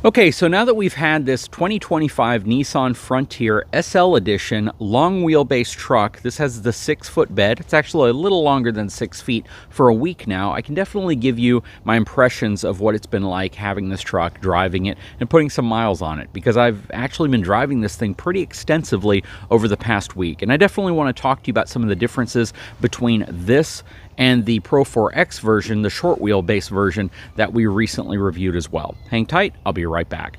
Okay, so now that we've had this 2025 Nissan Frontier SL Edition long wheelbase truck, this has the 6-foot bed. It's actually a little longer than 6 feet for a week now. I can definitely give you my impressions of what it's been like having this truck, driving it, and putting some miles on it, because I've actually been driving this thing pretty extensively over the past week. And I definitely want to talk to you about some of the differences between this and the Pro 4X version, the short wheelbase version that we recently reviewed as well. Hang tight, I'll be right back.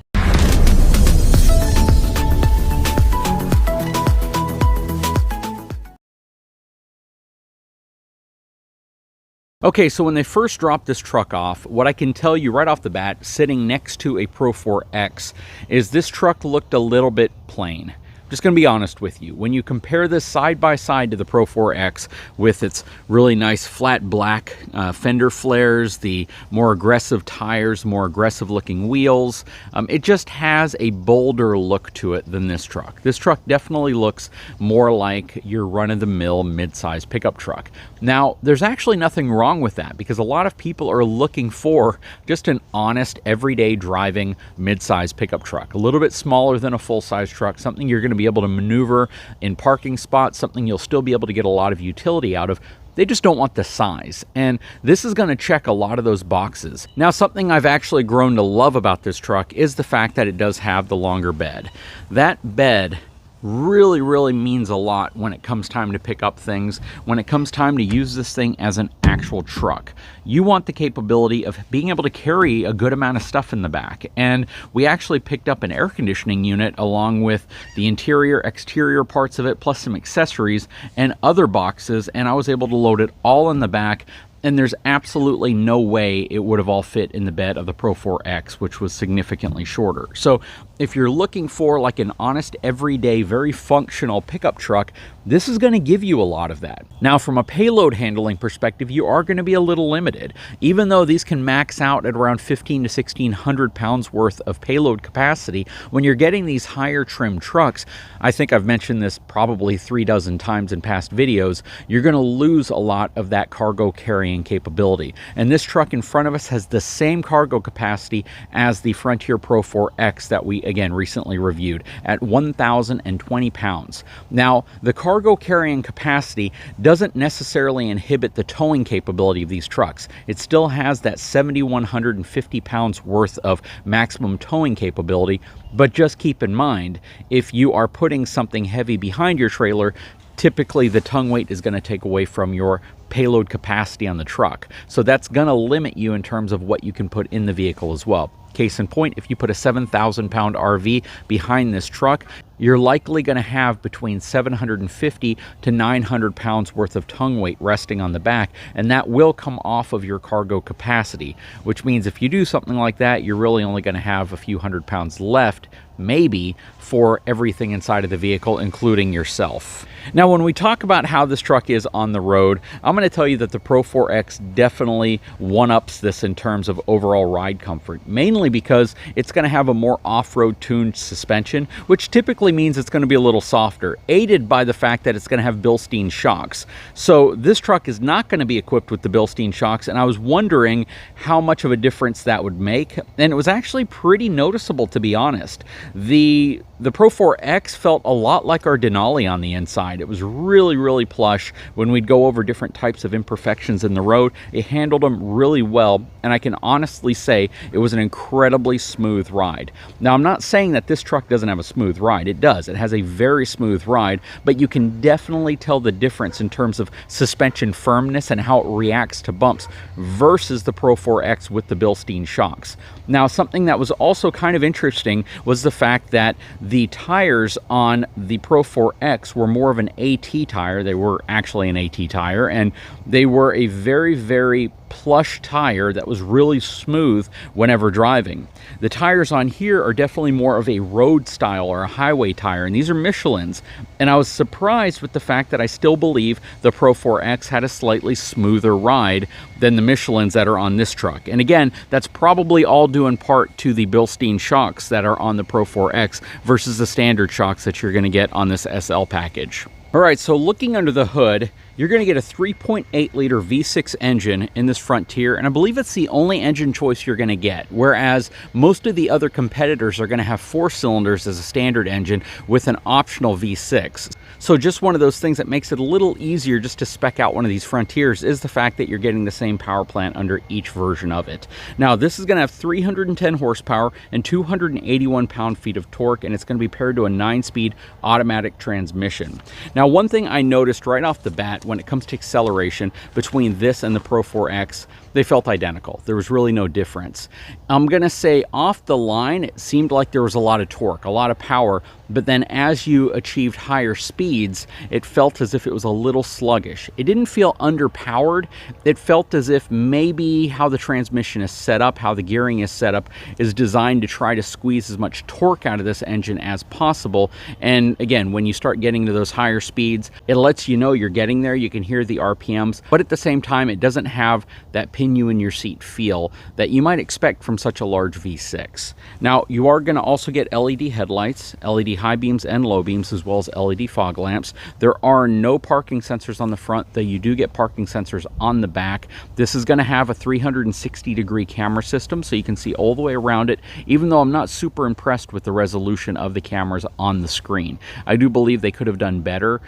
Okay, so when they first dropped this truck off, what I can tell you right off the bat, sitting next to a Pro 4X, is this truck looked a little bit plain. Just going to be honest with you. When you compare this side by side to the Pro 4X with its really nice flat black fender flares, the more aggressive tires, more aggressive looking wheels, it just has a bolder look to it than this truck. This truck definitely looks more like your run-of-the-mill mid-size pickup truck. Now, there's actually nothing wrong with that, because a lot of people are looking for just an honest, everyday driving mid-size pickup truck. A little bit smaller than a full-size truck, something you're going to be able to maneuver in parking spots, something you'll still be able to get a lot of utility out of. They just don't want the size, and this is going to check a lot of those boxes. Now, something I've actually grown to love about this truck is the fact that it does have the longer bed. That bed really means a lot when it comes time to pick up things, when it comes time to use this thing as an actual truck. You want the capability of being able to carry a good amount of stuff in the back, and we actually picked up an air conditioning unit along with the interior, exterior parts of it, plus some accessories and other boxes, and I was able to load it all in the back. And there's absolutely no way it would have all fit in the bed of the Pro 4X, which was significantly shorter. So if you're looking for like an honest, everyday, very functional pickup truck, this is going to give you a lot of that. Now, from a payload handling perspective, you are going to be a little limited. Even though these can max out at around 1,500 to 1,600 pounds worth of payload capacity, when you're getting these higher trim trucks, I think I've mentioned this probably 3 dozen times in past videos, you're going to lose a lot of that cargo carrying capability. And this truck in front of us has the same cargo capacity as the Frontier Pro 4X that we again recently reviewed at 1,020 pounds. Now, the cargo carrying capacity doesn't necessarily inhibit the towing capability of these trucks. It still has that 7,150 pounds worth of maximum towing capability, but just keep in mind, if you are putting something heavy behind your trailer, typically the tongue weight is going to take away from your payload capacity on the truck. So that's going to limit you in terms of what you can put in the vehicle as well. Case in point, if you put a 7,000 pound RV behind this truck, you're likely going to have between 750 to 900 pounds worth of tongue weight resting on the back, and that will come off of your cargo capacity, which means if you do something like that, you're really only going to have a few hundred pounds left, maybe, for everything inside of the vehicle, including yourself. Now, when we talk about how this truck is on the road, I'm going to tell you that the Pro 4X definitely one-ups this in terms of overall ride comfort, mainly because it's going to have a more off-road tuned suspension, which typically means it's going to be a little softer, aided by the fact that it's going to have Bilstein shocks. So this truck is not going to be equipped with the Bilstein shocks, and I was wondering how much of a difference that would make, and it was actually pretty noticeable, to be honest. The Pro 4X felt a lot like our Denali on the inside. It was really plush. When we'd go over different types of imperfections in the road, it handled them really well, and I can honestly say it was an incredibly smooth ride. Now, I'm not saying that this truck doesn't have a smooth ride. It does. It has a very smooth ride, but you can definitely tell the difference in terms of suspension firmness and how it reacts to bumps versus the Pro 4X with the Bilstein shocks. Now, something that was also kind of interesting was the fact that the tires on the Pro 4X were more of an AT tire. They were actually an AT tire, and they were a very plush tire that was really smooth whenever driving. The tires on here are definitely more of a road style or a highway tire, and these are Michelin's, and I was surprised with the fact that I still believe the Pro 4X had a slightly smoother ride than the Michelin's that are on this truck. And again, that's probably all due in part to the Bilstein shocks that are on the Pro 4X versus the standard shocks that you're going to get on this SL package. All right, so looking under the hood, You're going to get a 3.8 liter V6 engine in this Frontier, and I believe it's the only engine choice you're going to get, whereas most of the other competitors are going to have 4 cylinders as a standard engine with an optional V6. So just one of those things that makes it a little easier just to spec out one of these Frontiers is the fact that you're getting the same power plant under each version of it. Now, this is going to have 310 horsepower and 281 pound-feet of torque, and it's going to be paired to a 9-speed automatic transmission. Now, one thing I noticed right off the bat when it comes to acceleration between this and the Pro 4X, they felt identical. There was really no difference. I'm going to say off the line, it seemed like there was a lot of torque, a lot of power, but then as you achieved higher speeds, it felt as if it was a little sluggish. It didn't feel underpowered. It felt as if maybe how the transmission is set up, how the gearing is set up, is designed to try to squeeze as much torque out of this engine as possible. And again, when you start getting to those higher speeds, it lets you know you're getting there. You can hear the RPMs, but at the same time, it doesn't have that pin you in your seat feel that you might expect from such a large V6. Now, you are going to also get LED headlights, LED high beams and low beams, as well as LED fog lamps. There are no parking sensors on the front, though you do get parking sensors on the back. This is going to have a 360-degree camera system, so you can see all the way around it, even though I'm not super impressed with the resolution of the cameras on the screen. I do believe they could have done better,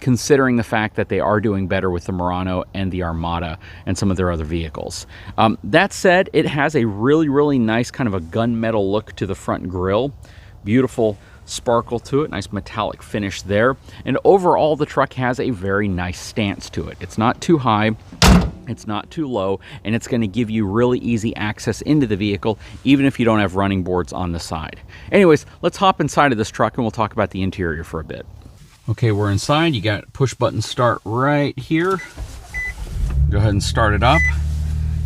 considering the fact that they are doing better with the Murano and the Armada and some of their other vehicles. That said, it has a really nice kind of a gunmetal look to the front grille. Beautiful sparkle to it, nice metallic finish there. And overall, the truck has a very nice stance to it. It's not too high, it's not too low, and it's going to give you really easy access into the vehicle, even if you don't have running boards on the side. Anyways, let's hop inside of this truck and we'll talk about the interior for a bit. Okay, we're inside. You got push button start right here. Go ahead and start it up.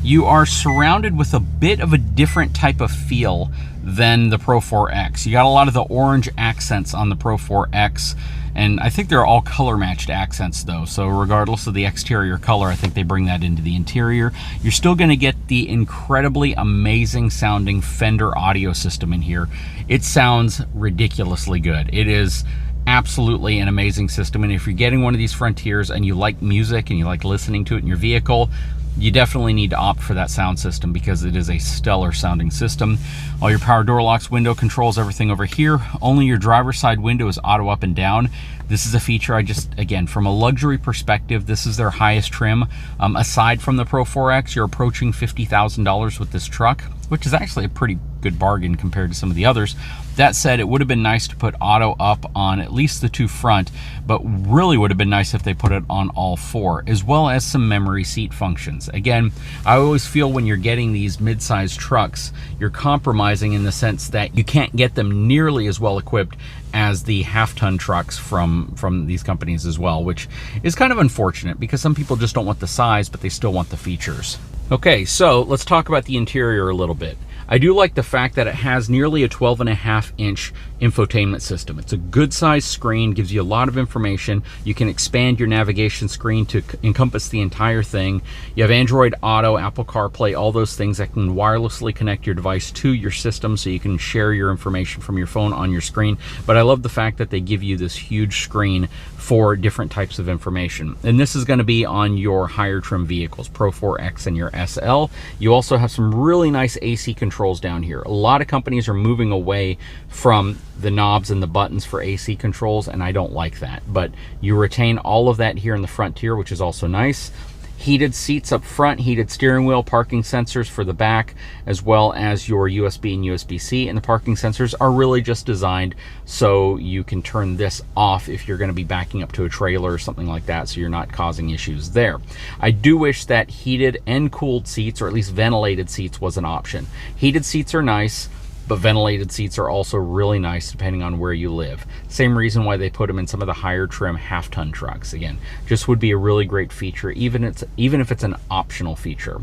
You are surrounded with a bit of a different type of feel than the Pro 4X. You got a lot of the orange accents on the Pro 4X, and I think they're all color matched accents though, so regardless of the exterior color, I think they bring that into the interior. You're still going to get the incredibly amazing sounding Fender audio system in here. It sounds ridiculously good. It is absolutely an amazing system, and if you're getting one of these Frontiers and you like music and you like listening to it in your vehicle, you definitely need to opt for that sound system because it is a stellar sounding system. All your power door locks, window controls, everything over here. Only your driver's side window is auto up and down. This is a feature again, from a luxury perspective, this is their highest trim. Aside from the Pro 4X, you're approaching $50,000 with this truck, which is actually a pretty good bargain compared to some of the others. That said, it would have been nice to put auto up on at least the 2 front, but really would have been nice if they put it on all 4, as well as some memory seat functions. Again, I always feel when you're getting these mid-sized trucks, you're compromising in the sense that you can't get them nearly as well equipped as the half-ton trucks from these companies as well, which is kind of unfortunate because some people just don't want the size, but they still want the features. Okay, so let's talk about the interior a little bit. I do like the fact that it has nearly a 12.5-inch infotainment system. It's a good sized screen, gives you a lot of information. You can expand your navigation screen to encompass the entire thing. You have Android Auto, Apple CarPlay, all those things that can wirelessly connect your device to your system so you can share your information from your phone on your screen. But I love the fact that they give you this huge screen for different types of information. And this is going to be on your higher trim vehicles, Pro 4X and your SL. You also have some really nice AC controls down here. A lot of companies are moving away from the knobs and the buttons for AC controls, and I don't like that. But you retain all of that here in the Frontier, which is also nice. Heated seats up front, heated steering wheel, parking sensors for the back, as well as your USB and USB-C. And the parking sensors are really just designed so you can turn this off if you're going to be backing up to a trailer or something like that, so you're not causing issues there. I do wish that heated and cooled seats, or at least ventilated seats, was an option. Heated seats are nice, but ventilated seats are also really nice depending on where you live. Same reason why they put them in some of the higher trim half-ton trucks. Again, just would be a really great feature, even if it's an optional feature.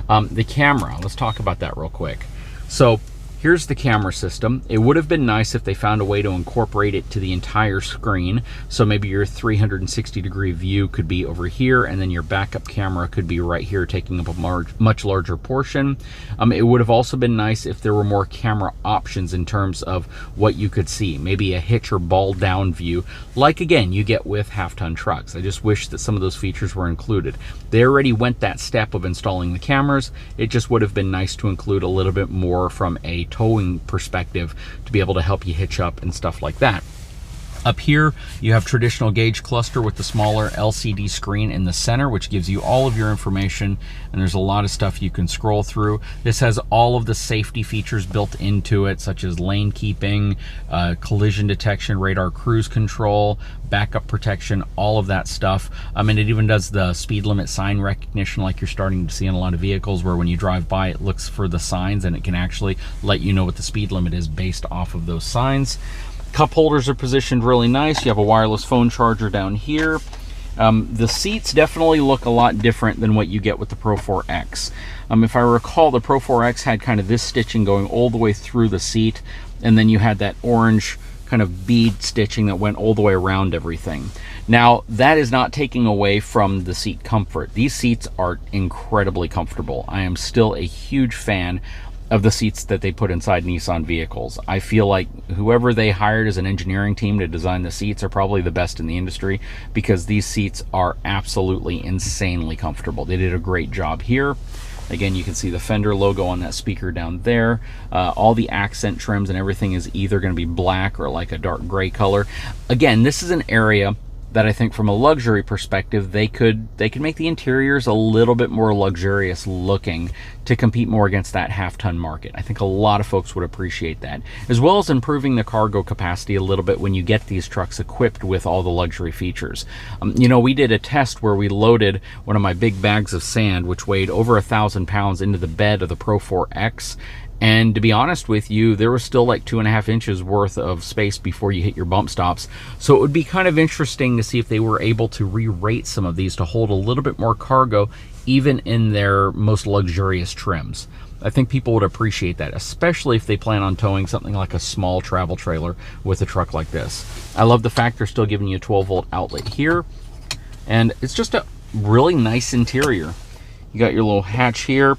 The camera, let's talk about that real quick. So Here's the camera system. It would have been nice if they found a way to incorporate it to the entire screen. So maybe your 360-degree view could be over here, and then your backup camera could be right here, taking up a much larger portion. It would have also been nice if there were more camera options in terms of what you could see. Maybe a hitch or ball down view, like again, you get with half-ton trucks. I just wish that some of those features were included. They already went that step of installing the cameras. It just would have been nice to include a little bit more from a towing perspective to be able to help you hitch up and stuff like that. Up here, you have traditional gauge cluster with the smaller LCD screen in the center, which gives you all of your information, and there's a lot of stuff you can scroll through. This has all of the safety features built into it, such as lane keeping, collision detection, radar cruise control, backup protection, all of that stuff. And it even does the speed limit sign recognition like you're starting to see in a lot of vehicles, where when you drive by, it looks for the signs and it can actually let you know what the speed limit is based off of those signs. Cup holders are positioned really nice. You have a wireless phone charger down here. The seats definitely look a lot different than what you get with the Pro 4X. If I recall, the Pro 4X had kind of this stitching going all the way through the seat, and then you had that orange kind of bead stitching that went all the way around everything. Now, that is not taking away from the seat comfort. These seats are incredibly comfortable. I am still a huge fan of the seats that they put inside Nissan vehicles. I feel like whoever they hired as an engineering team to design the seats are probably the best in the industry, because these seats are absolutely insanely comfortable. They did a great job here. Again, you can see the Fender logo on that speaker down there. All the accent trims and everything is either going to be black or like a dark gray color. Again, this is an area that I think from a luxury perspective, they could make the interiors a little bit more luxurious looking to compete more against that half-ton market. I think a lot of folks would appreciate that, as well as improving the cargo capacity a little bit when you get these trucks equipped with all the luxury features. You know, we did a test where we loaded one of my big bags of sand, which weighed over 1,000 pounds, into the bed of the Pro 4X. And to be honest with you, there was still like 2.5 inches worth of space before you hit your bump stops. So it would be kind of interesting to see if they were able to re-rate some of these to hold a little bit more cargo, even in their most luxurious trims. I think people would appreciate that, especially if they plan on towing something like a small travel trailer with a truck like this. I love the fact they're still giving you a 12-volt outlet here, and it's just a really nice interior. You got your little hatch here.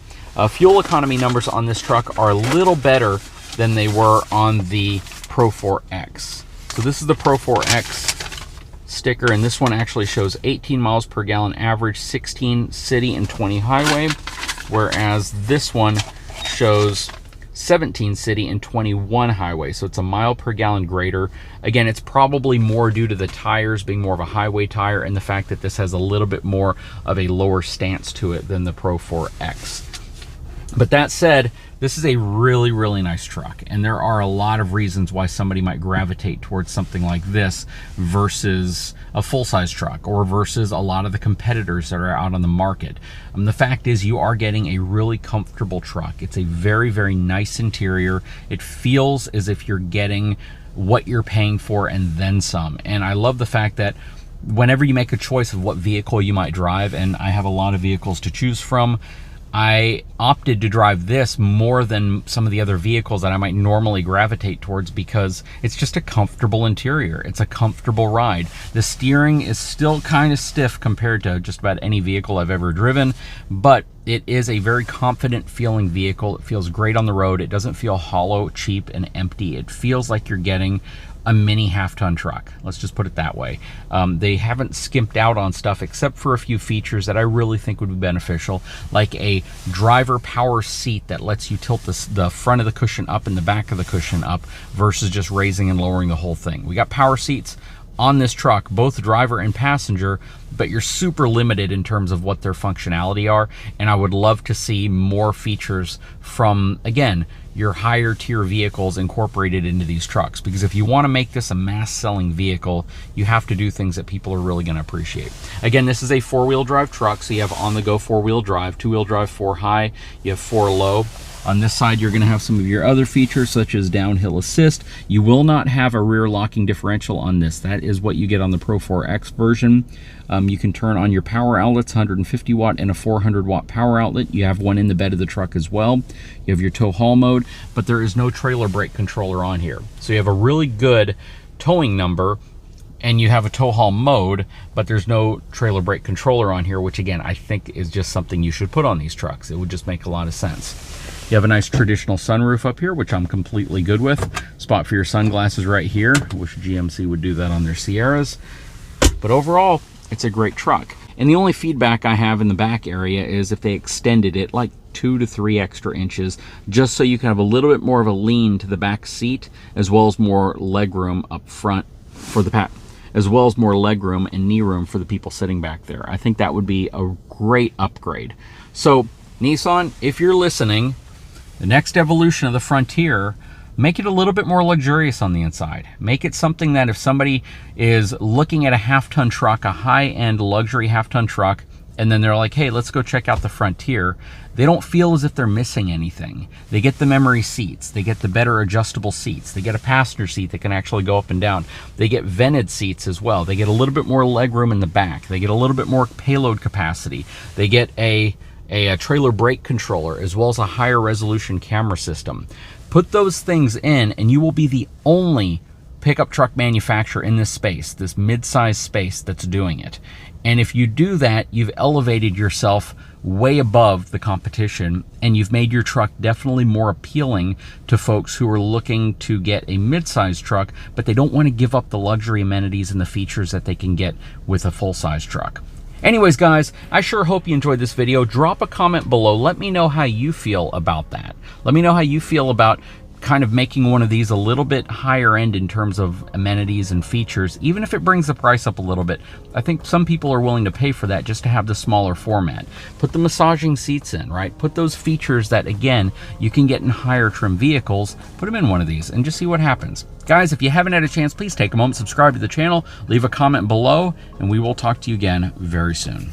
Fuel economy numbers on this truck are a little better than they were on the Pro 4X. So this is the Pro 4X sticker, and this one actually shows 18 miles per gallon average, 16 city and 20 highway, whereas this one shows 17 city and 21 highway. So it's a mile per gallon greater. Again, it's probably more due to the tires being more of a highway tire and the fact that this has a little bit more of a lower stance to it than the Pro 4X. But that said, this is a really, really nice truck, and there are a lot of reasons why somebody might gravitate towards something like this versus a full-size truck, or versus a lot of the competitors that are out on the market. The fact is, you are getting a really comfortable truck. It's a very, very nice interior. It feels as if you're getting what you're paying for and then some. And I love the fact that whenever you make a choice of what vehicle you might drive, and I have a lot of vehicles to choose from, I opted to drive this more than some of the other vehicles that I might normally gravitate towards, because it's just a comfortable interior. It's a comfortable ride. The steering is still kind of stiff compared to just about any vehicle I've ever driven, but it is a very confident feeling vehicle. It feels great on the road. It doesn't feel hollow, cheap, and empty. It feels like you're getting a mini half-ton truck. Let's just put it that way. They haven't skimped out on stuff except for a few features that I really think would be beneficial, like a driver power seat that lets you tilt the front of the cushion up and the back of the cushion up versus just raising and lowering the whole thing. We got power seats on this truck, both driver and passenger, but you're super limited in terms of what their functionality are, and I would love to see more features from, again, your higher tier vehicles incorporated into these trucks, because if you want to make this a mass selling vehicle, you have to do things that people are really going to appreciate. Again, this is a 4-wheel drive truck, so you have on the go 4-wheel drive, 2-wheel drive 4 high, you have 4 low. On this side, you're going to have some of your other features such as downhill assist. You will not have a rear locking differential on this. That is what you get on the Pro 4X version. You can turn on your power outlets, 150 watt and a 400 watt power outlet. You have one in the bed of the truck as well. You have your tow haul mode, but there is no trailer brake controller on here. So you have a really good towing number, and you have a tow haul mode, but there's no trailer brake controller on here, which again, I think is just something you should put on these trucks. It would just make a lot of sense. You have a nice traditional sunroof up here, which I'm completely good with. Spot for your sunglasses right here. I wish GMC would do that on their Sierras. But overall, it's a great truck. And the only feedback I have in the back area is if they extended it like 2 to 3 extra inches, just so you can have a little bit more of a lean to the back seat, as well as more leg room up front for the as well as more leg room and knee room for the people sitting back there. I think that would be a great upgrade. So Nissan, if you're listening, the next evolution of the Frontier, make it a little bit more luxurious on the inside. Make it something that if somebody is looking at a half-ton truck, a high-end luxury half-ton truck, and then they're like, hey, let's go check out the Frontier, they don't feel as if they're missing anything. They get the memory seats, they get the better adjustable seats, they get a passenger seat that can actually go up and down, they get vented seats as well, they get a little bit more leg room in the back, they get a little bit more payload capacity, they get a trailer brake controller, as well as a higher resolution camera system. Put those things in and you will be the only pickup truck manufacturer in this space, this mid-size space, that's doing it. And if you do that, you've elevated yourself way above the competition, and you've made your truck definitely more appealing to folks who are looking to get a mid-size truck, but they don't want to give up the luxury amenities and the features that they can get with a full-size truck. Anyways, guys, I sure hope you enjoyed this video. Drop a comment below. Let me know how you feel about that. Let me know how you feel about kind of making one of these a little bit higher end in terms of amenities and features, even if it brings the price up a little bit. I think some people are willing to pay for that just to have the smaller format. Put the massaging seats in, right? Put those features that, again, you can get in higher trim vehicles, put them in one of these and just see what happens. Guys, if you haven't had a chance, please take a moment, subscribe to the channel, leave a comment below, and we will talk to you again very soon.